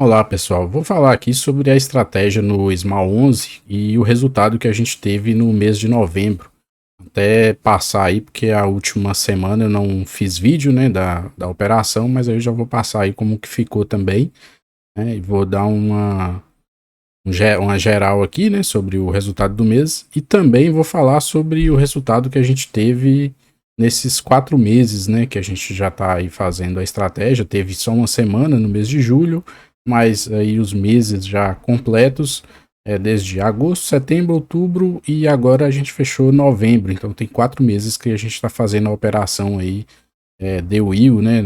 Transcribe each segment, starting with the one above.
Olá pessoal, vou falar aqui sobre a estratégia no SMAL 11 e o resultado que a gente teve no mês de novembro. Até passar aí, porque a última semana eu não fiz vídeo, né, da operação, mas aí eu já vou passar aí como que ficou também, né, e vou dar uma geral aqui, né, sobre o resultado do mês e também vou falar sobre o resultado que a gente teve nesses 4 meses, né, que a gente já está aí fazendo a estratégia. Teve só uma semana no mês de julho, mas aí os meses já completos, desde agosto, setembro, outubro e agora a gente fechou novembro. Então tem 4 meses que a gente está fazendo a operação aí, The Will, né,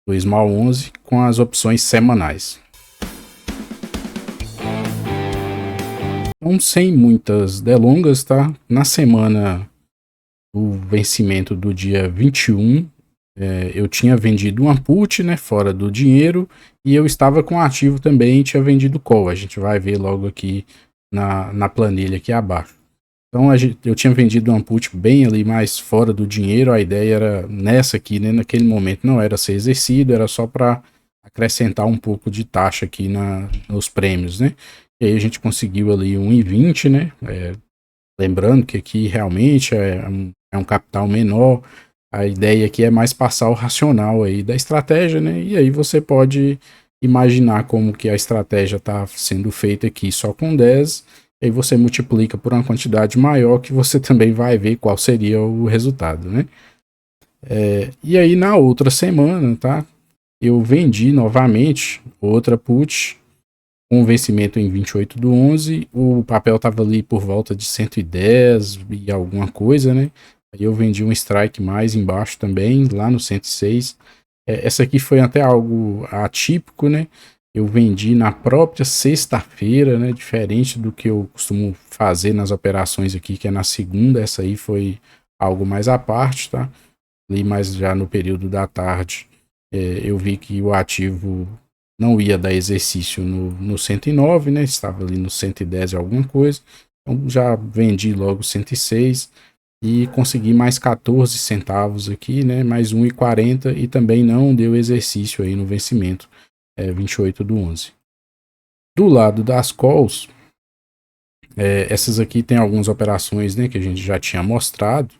no Small 11 com as opções semanais. Então, sem muitas delongas, tá? Na semana do vencimento do dia 21, eu tinha vendido uma put, né, fora do dinheiro, e eu estava com ativo também e tinha vendido call. A gente vai ver logo aqui na planilha aqui abaixo. Então eu tinha vendido uma put bem ali mais fora do dinheiro. A ideia era nessa aqui, né, naquele momento não era ser exercido, era só para acrescentar um pouco de taxa aqui nos prêmios, né? E aí a gente conseguiu ali 1,20, né? Lembrando que aqui realmente é um capital menor. A ideia aqui é mais passar o racional aí da estratégia, né? E aí você pode imaginar como que a estratégia está sendo feita aqui só com 10, aí você multiplica por uma quantidade maior que você também vai ver qual seria o resultado, né? E aí na outra semana, tá? Eu vendi novamente outra put com vencimento em 28 do 11, o papel estava ali por volta de 110 e alguma coisa, né? Aí eu vendi um strike mais embaixo também, lá no 106. Essa aqui foi até algo atípico, né? Eu vendi na própria sexta-feira, né? Diferente do que eu costumo fazer nas operações aqui, que é na segunda. Essa aí foi algo mais à parte, tá? Ali mais já no período da tarde, eu vi que o ativo não ia dar exercício no 109, né? Estava ali no 110 e alguma coisa. Então já vendi logo 106 e consegui mais 14 centavos aqui, né? Mais 1,40 e também não deu exercício aí no vencimento, 28 do 11. Do lado das calls, essas aqui tem algumas operações, né, que a gente já tinha mostrado.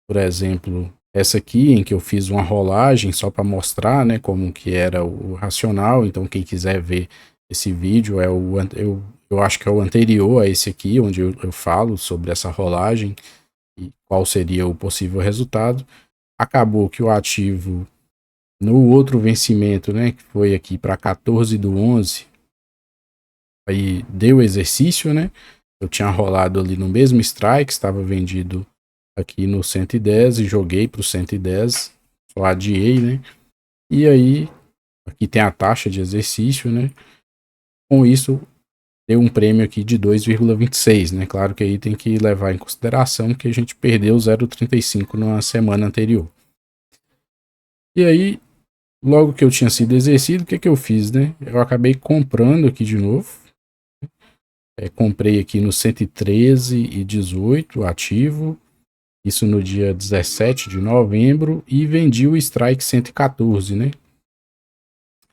Por exemplo, essa aqui em que eu fiz uma rolagem só para mostrar, né, como que era o racional. Então quem quiser ver esse vídeo eu acho que é o anterior a esse aqui, onde eu falo sobre essa rolagem e qual seria o possível resultado. Acabou que o ativo no outro vencimento, né, que foi aqui para 14 do 11, aí deu exercício, né? Eu tinha rolado ali no mesmo strike, estava vendido aqui no 110 e joguei para o 110, só adiei, né? E aí, aqui tem a taxa de exercício, né? Com isso, deu um prêmio aqui de 2,26, né? Claro que aí tem que levar em consideração que a gente perdeu 0,35 na semana anterior. E aí, logo que eu tinha sido exercido, o que eu fiz, né? Eu acabei comprando aqui de novo. Comprei aqui no 113,18 ativo, isso no dia 17 de novembro, e vendi o strike 114, né?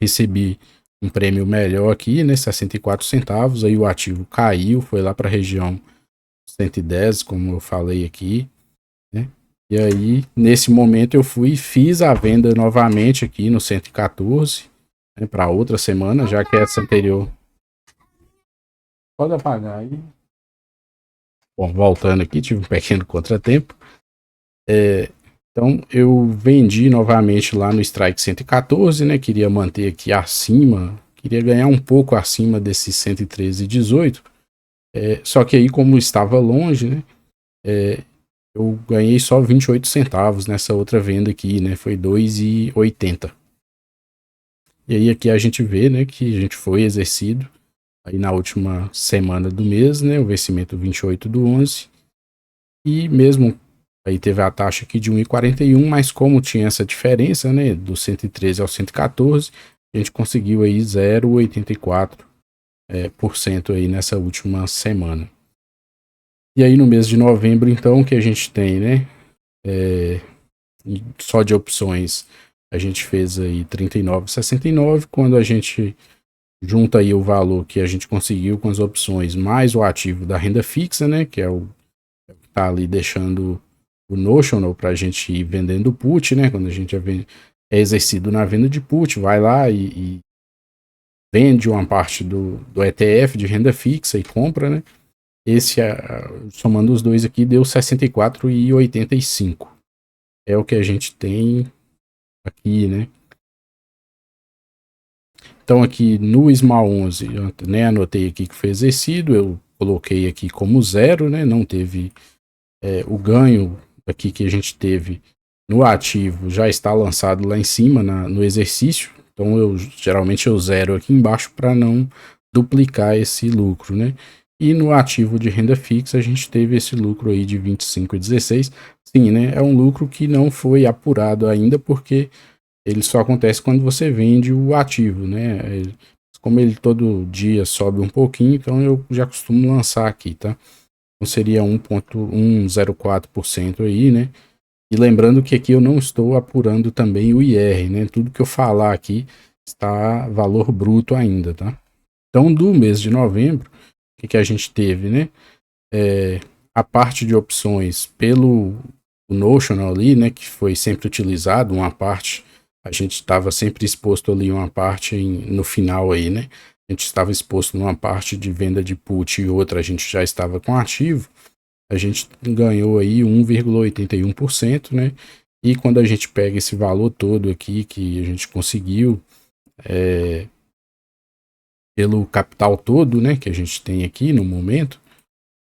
Recebi um prêmio melhor aqui, né? 64 centavos, aí o ativo caiu, foi lá para a região 110, como eu falei aqui, né? E aí, nesse momento, eu fui e fiz a venda novamente aqui no 114, né, para outra semana, já que essa anterior. Pode apagar aí. Bom, voltando aqui, tive um pequeno contratempo. Então eu vendi novamente lá no strike 114, né? Queria manter aqui acima, queria ganhar um pouco acima desses 113,18. Só que aí, como estava longe, né? Eu ganhei só 28 centavos nessa outra venda aqui, né? Foi 2,80. E aí aqui a gente vê, né, que a gente foi exercido aí na última semana do mês, né? O vencimento 28 do 11. E mesmo aí teve a taxa aqui de 1,41, mas como tinha essa diferença, né, do 113 ao 114, a gente conseguiu aí 0,84% por cento aí nessa última semana. E aí no mês de novembro, então, que a gente tem, né, só de opções, a gente fez aí 39,69, quando a gente junta aí o valor que a gente conseguiu com as opções, mais o ativo da renda fixa, né? Que é o que tá ali deixando o notional para a gente ir vendendo put, né? Quando a gente é exercido na venda de put, vai lá e vende uma parte do ETF de renda fixa e compra, né? Esse, somando os dois aqui, deu 64,85. É o que a gente tem aqui, né? Então aqui no Small 11, eu, né, anotei aqui que foi exercido, eu coloquei aqui como zero, né? Não teve o ganho aqui que a gente teve no ativo já está lançado lá em cima no exercício. Então eu geralmente eu zero aqui embaixo para não duplicar esse lucro, né? E no ativo de renda fixa a gente teve esse lucro aí de 25,16. Sim, né? É um lucro que não foi apurado ainda porque ele só acontece quando você vende o ativo, né? Como ele todo dia sobe um pouquinho, então eu já costumo lançar aqui, tá? Então seria 1,104% aí, né? E lembrando que aqui eu não estou apurando também o IR, né? Tudo que eu falar aqui está valor bruto ainda, tá? Então, do mês de novembro, o que a gente teve, né? A parte de opções pelo Notional ali, né? Que foi sempre utilizado, uma parte, a gente estava sempre exposto ali uma parte no final aí, né? A gente estava exposto numa parte de venda de put e outra a gente já estava com ativo. A gente ganhou aí 1,81%, né? E quando a gente pega esse valor todo aqui que a gente conseguiu pelo capital todo, né, que a gente tem aqui no momento,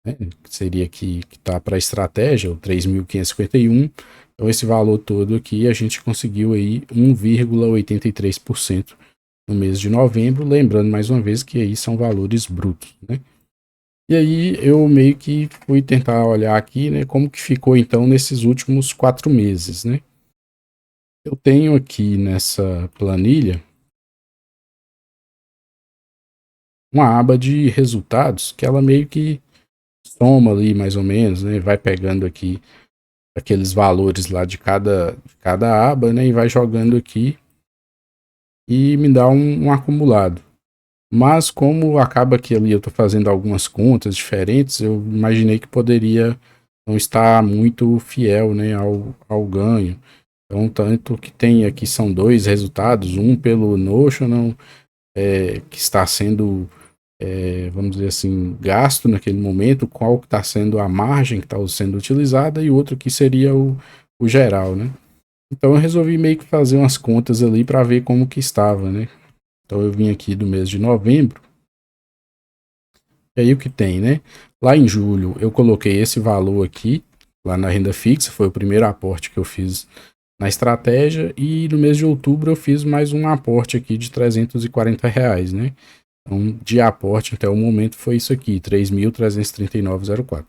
né, que seria que está para a estratégia, o 3.551. Então esse valor todo aqui a gente conseguiu aí 1,83% no mês de novembro, lembrando mais uma vez que aí são valores brutos, né? E aí eu meio que fui tentar olhar aqui, né, como que ficou então nesses últimos 4 meses, né? Eu tenho aqui nessa planilha uma aba de resultados que ela meio que soma ali mais ou menos, né? Vai pegando aqui aqueles valores lá de cada aba, né? E vai jogando aqui e me dá um acumulado. Mas como acaba que ali eu estou fazendo algumas contas diferentes, eu imaginei que poderia não estar muito fiel, né, ao ganho. Então, tanto que tem aqui são dois resultados, um pelo Notional, que está sendo, vamos dizer assim, gasto naquele momento, qual está sendo a margem que está sendo utilizada, e outro que seria o geral, né? Então eu resolvi meio que fazer umas contas ali para ver como que estava, né? Então eu vim aqui do mês de novembro, e aí o que tem, né? Lá em julho eu coloquei esse valor aqui, lá na renda fixa, foi o primeiro aporte que eu fiz na estratégia, e no mês de outubro eu fiz mais um aporte aqui de R$ 340, né? Então, de aporte até o momento foi isso aqui, 3.339,04.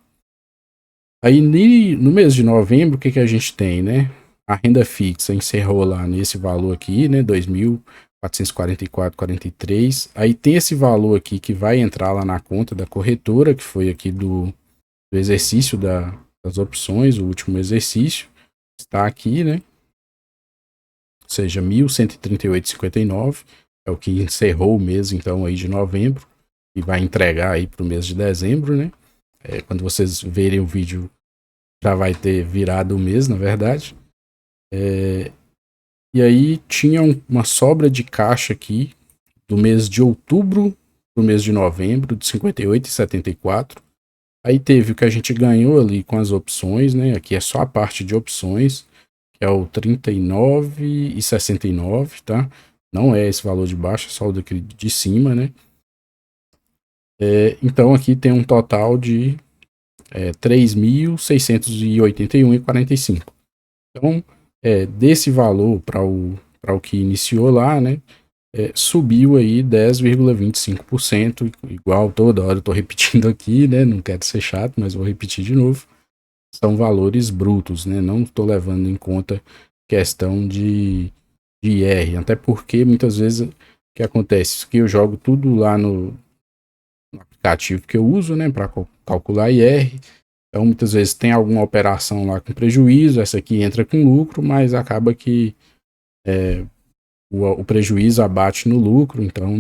Aí no mês de novembro, o que a gente tem, né? A renda fixa encerrou lá nesse valor aqui, né? 2.444,43. Aí tem esse valor aqui que vai entrar lá na conta da corretora, que foi aqui do exercício das opções, o último exercício. Está aqui, né? Ou seja, 1.138,59 é o que encerrou o mês, então, aí de novembro, e vai entregar aí para o mês de dezembro, né? Quando vocês verem o vídeo, já vai ter virado o mês, na verdade. E aí tinha uma sobra de caixa aqui do mês de outubro do mês de novembro, de 58,74. Aí teve o que a gente ganhou ali com as opções, né? Aqui é só a parte de opções, que é o 39,69, tá? Não é esse valor de baixo, é só o daqui de cima, né? Então aqui tem um total de 3.681,45. Então, desse valor para o que iniciou lá, né? Subiu aí 10,25%, igual toda hora eu tô repetindo aqui, né? Não quero ser chato, mas vou repetir de novo. São valores brutos, né? Não estou levando em conta questão de IR, até porque muitas vezes o que acontece que eu jogo tudo lá no aplicativo que eu uso, né, para calcular IR. Então muitas vezes tem alguma operação lá com prejuízo, essa aqui entra com lucro, mas acaba que o prejuízo abate no lucro, então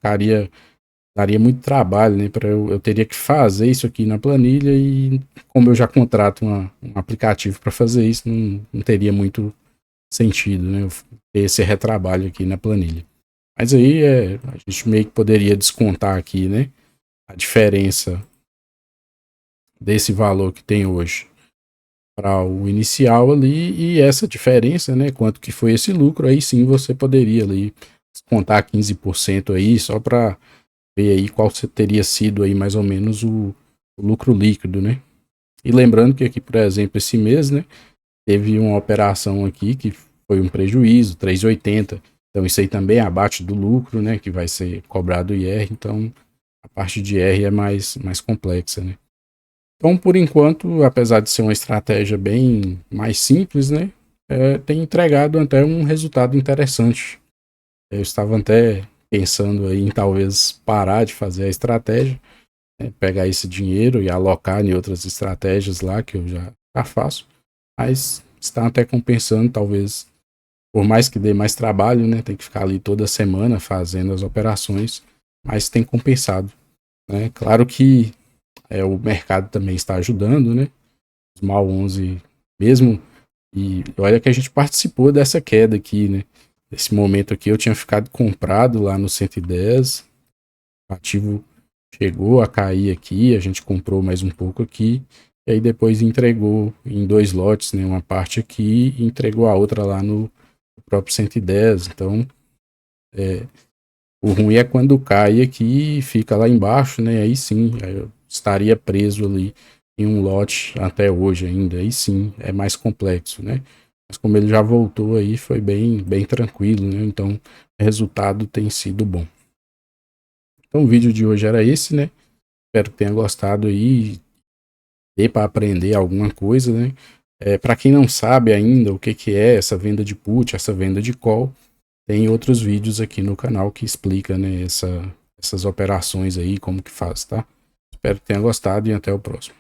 daria muito trabalho, né? Eu teria que fazer isso aqui na planilha e como eu já contrato um aplicativo para fazer isso, não teria muito sentido, né? Eu ter esse retrabalho aqui na planilha. Mas aí a gente meio que poderia descontar aqui, né? A diferença desse valor que tem hoje para o inicial ali e essa diferença, né? Quanto que foi esse lucro, aí sim você poderia ali descontar 15% aí só para ver aí qual teria sido aí mais ou menos o lucro líquido, né? E lembrando que aqui, por exemplo, esse mês, né, teve uma operação aqui que foi um prejuízo, 3,80. Então isso aí também abate do lucro, né, que vai ser cobrado IR, então a parte de IR é mais complexa, né? Então, por enquanto, apesar de ser uma estratégia bem mais simples, né, tem entregado até um resultado interessante. Eu estava até pensando aí em talvez parar de fazer a estratégia, né, pegar esse dinheiro e alocar em outras estratégias lá que eu já faço, mas está até compensando, talvez, por mais que dê mais trabalho, né, tem que ficar ali toda semana fazendo as operações, mas tem compensado, né? Claro que o mercado também está ajudando, né? Os MAL 11 mesmo, e olha que a gente participou dessa queda aqui, né? Nesse momento aqui eu tinha ficado comprado lá no 110, o ativo chegou a cair aqui, a gente comprou mais um pouco aqui, e aí depois entregou em 2 lotes, né? Uma parte aqui e entregou a outra lá no próprio 110. Então, o ruim é quando cai aqui e fica lá embaixo, né? Aí sim, aí eu estaria preso ali em um lote até hoje ainda. Aí sim, é mais complexo, né? Mas como ele já voltou aí, foi bem tranquilo, né? Então, o resultado tem sido bom. Então, o vídeo de hoje era esse, né? Espero que tenha gostado aí, dê para aprender alguma coisa, né? Para quem não sabe ainda o que é essa venda de put, essa venda de call, tem outros vídeos aqui no canal que explica, né, essas operações aí, como que faz, tá? Espero que tenha gostado e até o próximo.